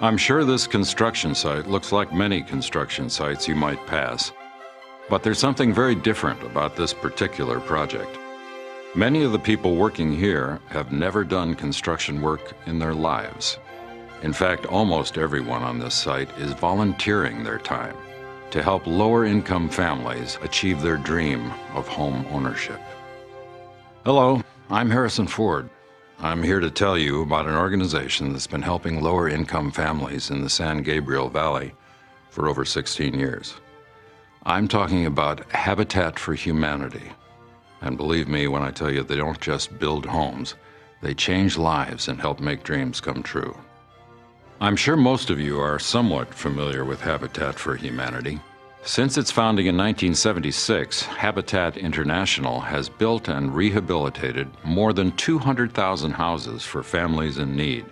I'm sure this construction site looks like many construction sites you might pass, but there's something very different about this particular project. Many of the people working here have never done construction work in their lives. In fact, almost everyone on this site is volunteering their time to help lower-income families achieve their dream of home ownership. Hello, I'm Harrison Ford. I'm here to tell you about an organization that's been helping lower-income families in the San Gabriel Valley for over 16 years. I'm talking about Habitat for Humanity. And believe me when I tell you, they don't just build homes, they change lives and help make dreams come true. I'm sure most of you are somewhat familiar with Habitat for Humanity. Since its founding in 1976, Habitat International has built and rehabilitated more than 200,000 houses for families in need.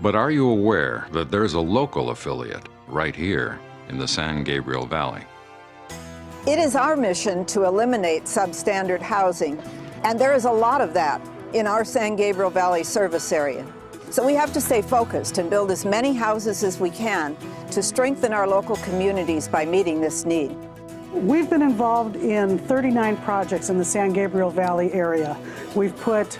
But are you aware that there's a local affiliate right here in the San Gabriel Valley? It is our mission to eliminate substandard housing, and there is a lot of that in our San Gabriel Valley service area. So we have to stay focused and build as many houses as we can to strengthen our local communities by meeting this need. We've been involved in 39 projects in the San Gabriel Valley area. We've put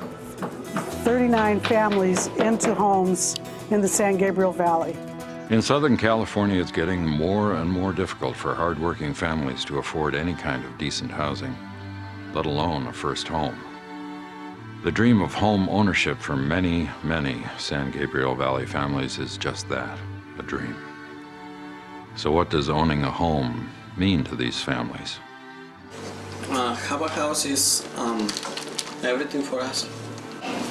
39 families into homes in the San Gabriel Valley. In Southern California, it's getting more and more difficult for hardworking families to afford any kind of decent housing, let alone a first home. The dream of home ownership for many, many San Gabriel Valley families is just that, a dream. So what does owning a home mean to these families? Have a house is everything for us.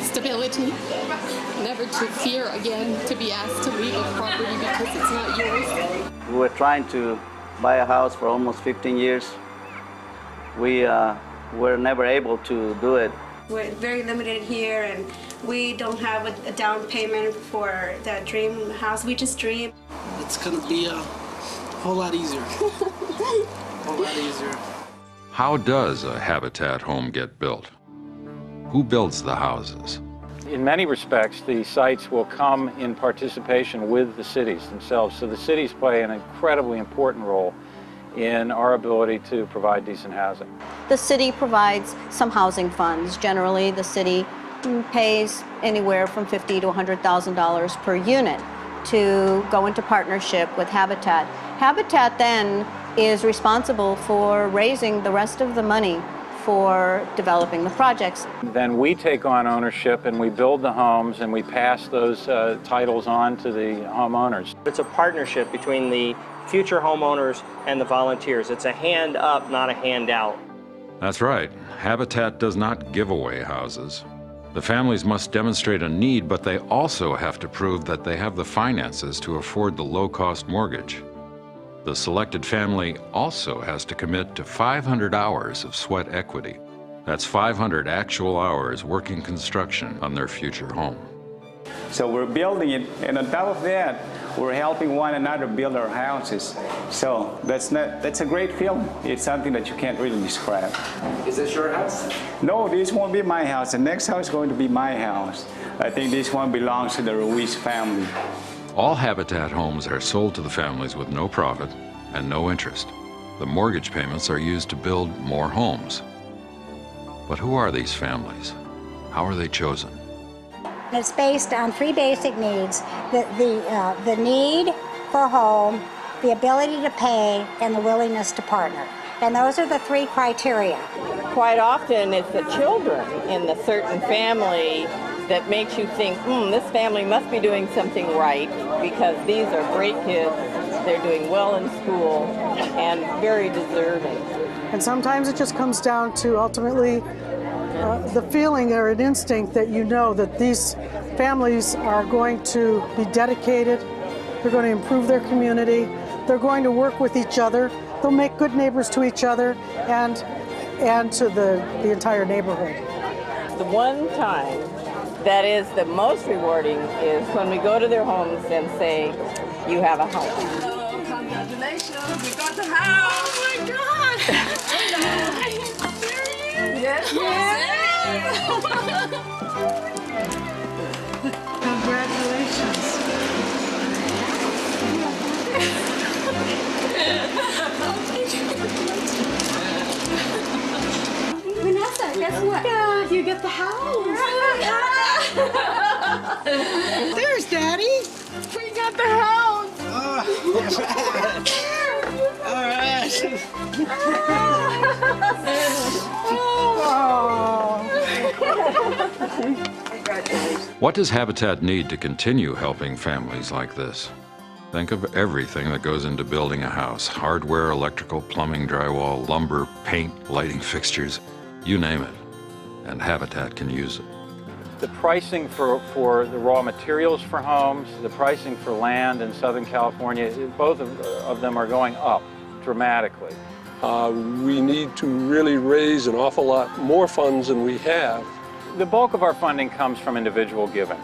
Stability, never to fear again to be asked to leave a property because it's not yours. We were trying to buy a house for almost 15 years. We were never able to do it. We're very limited here, and we don't have a down payment for that dream house. We just dream. It's gonna be a whole lot easier. Whole lot easier. How does a Habitat home get built? Who builds the houses? In many respects, the sites will come in participation with the cities themselves. So the cities play an incredibly important role in our ability to provide decent housing. The city provides some housing funds. Generally, the city pays anywhere from $50,000 to $100,000 per unit to go into partnership with Habitat. Habitat then is responsible for raising the rest of the money for developing the projects. Then we take on ownership and we build the homes and we pass those titles on to the homeowners. It's a partnership between the future homeowners and the volunteers. It's a hand up, not a handout. That's right. Habitat does not give away houses. The families must demonstrate a need, but they also have to prove that they have the finances to afford the low-cost mortgage. The selected family also has to commit to 500 hours of sweat equity. That's 500 actual hours working construction on their future home. So we're building it, and on top of that, we're helping one another build our houses. So that's a great feeling. It's something that you can't really describe. Is this your house? No, this won't be my house. The next house is going to be my house. I think this one belongs to the Ruiz family. All Habitat homes are sold to the families with no profit and no interest. The mortgage payments are used to build more homes. But who are these families? How are they chosen? It's based on three basic needs: the need for a home, the ability to pay, and the willingness to partner. And those are the three criteria. Quite often it's the children in the certain family that makes you think, this family must be doing something right, because these are great kids, they're doing well in school, and very deserving. And sometimes it just comes down to ultimately the feeling or an instinct that you know that these families are going to be dedicated, they're going to improve their community, they're going to work with each other, they'll make good neighbors to each other and to the entire neighborhood. The one time that is the most rewarding is when we go to their homes and say, you have a home. Oh, congratulations, we got the house! Oh my God! Are you serious? Yes, yes. Congratulations. guess what? Yeah, you get the house. There's Daddy. We got the house. All right. What does Habitat need to continue helping families like this? Think of everything that goes into building a house: hardware, electrical, plumbing, drywall, lumber, paint, lighting fixtures, you name it. And Habitat can use it. The pricing for the raw materials for homes, the pricing for land in Southern California, both of them are going up dramatically. We need to really raise an awful lot more funds than we have. The bulk of our funding comes from individual giving.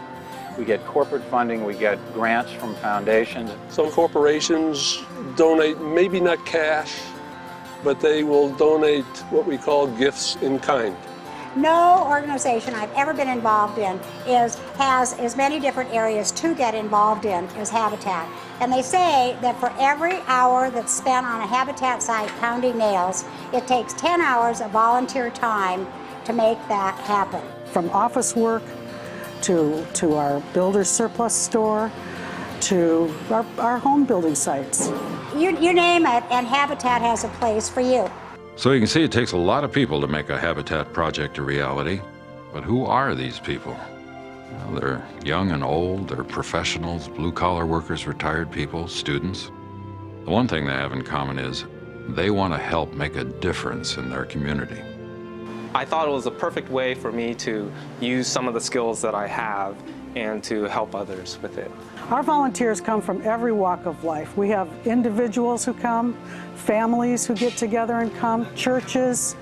We get corporate funding, we get grants from foundations. Some corporations donate, maybe not cash, but they will donate what we call gifts in kind. No organization I've ever been involved in has as many different areas to get involved in as Habitat. And they say that for every hour that's spent on a Habitat site pounding nails, it takes 10 hours of volunteer time to make that happen. From office work to our builder's surplus store to our home building sites. You name it, and Habitat has a place for you. So you can see it takes a lot of people to make a Habitat project a reality. But who are these people? Well, they're young and old, they're professionals, blue-collar workers, retired people, students. The one thing they have in common is they want to help make a difference in their community. I thought it was a perfect way for me to use some of the skills that I have and to help others with it. Our volunteers come from every walk of life. We have individuals who come, families who get together and come, churches,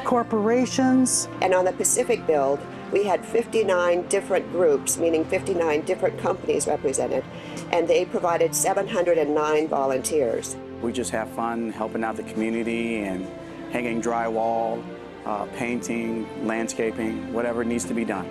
corporations. And on the Pacific build, we had 59 different groups, meaning 59 different companies represented, and they provided 709 volunteers. We just have fun helping out the community and hanging drywall, painting, landscaping, whatever needs to be done.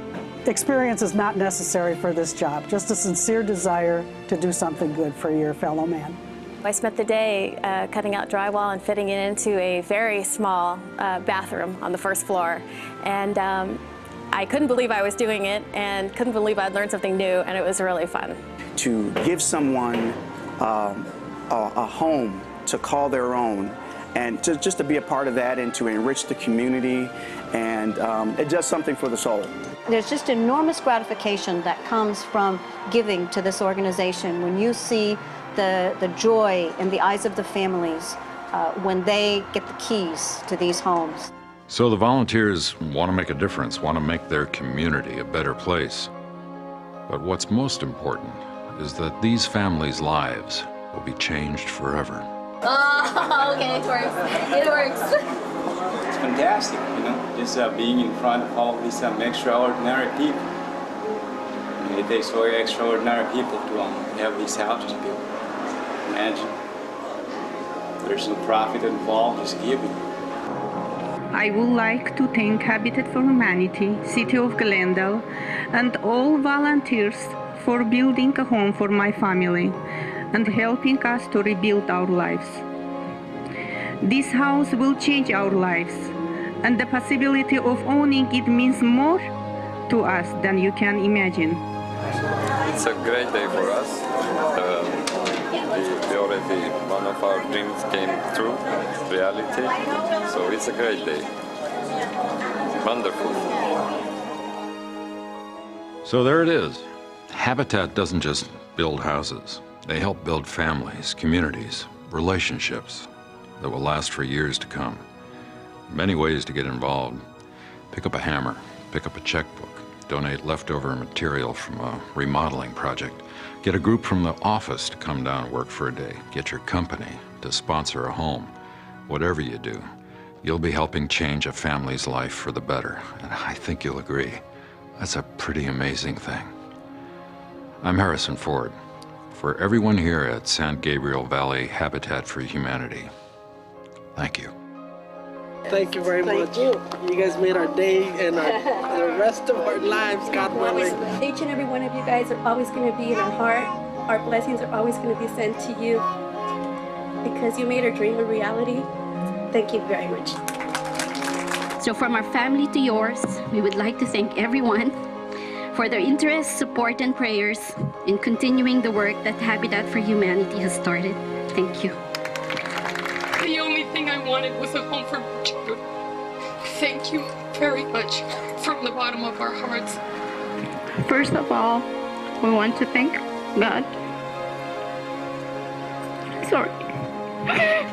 Experience is not necessary for this job, just a sincere desire to do something good for your fellow man. I spent the day cutting out drywall and fitting it into a very small bathroom on the first floor. And I couldn't believe I was doing it and couldn't believe I'd learned something new, and it was really fun. To give someone a home to call their own, and just to be a part of that and to enrich the community, and it does something for the soul. There's just enormous gratification that comes from giving to this organization when you see the joy in the eyes of the families when they get the keys to these homes. So the volunteers want to make a difference, want to make their community a better place. But what's most important is that these families' lives will be changed forever. Oh, okay, it works. It works. It's fantastic, you know, just being in front of all these extraordinary people. It takes very extraordinary people to have these houses built. Imagine. There's no profit involved, just giving. I would like to thank Habitat for Humanity, City of Glendale, and all volunteers for building a home for my family and helping us to rebuild our lives. This house will change our lives, and the possibility of owning it means more to us than you can imagine. It's a great day for us. We already, one of our dreams came true, reality, so it's a great day. Wonderful. So there it is. Habitat doesn't just build houses. They help build families, communities, relationships that will last for years to come. Many ways to get involved. Pick up a hammer, pick up a checkbook, donate leftover material from a remodeling project, get a group from the office to come down and work for a day, get your company to sponsor a home. Whatever you do, you'll be helping change a family's life for the better. And I think you'll agree, that's a pretty amazing thing. I'm Harrison Ford. For everyone here at San Gabriel Valley Habitat for Humanity, thank you. Thank you very much. You guys made our day and the rest of our lives, God willing. Each and every one of you guys are always going to be in our heart. Our blessings are always going to be sent to you because you made our dream a reality. Thank you very much. So from our family to yours, we would like to thank everyone for their interest, support, and prayers in continuing the work that Habitat for Humanity has started. Thank you. The only thing I wanted was a home for my children. Thank you very much from the bottom of our hearts. First of all, we want to thank God. Sorry.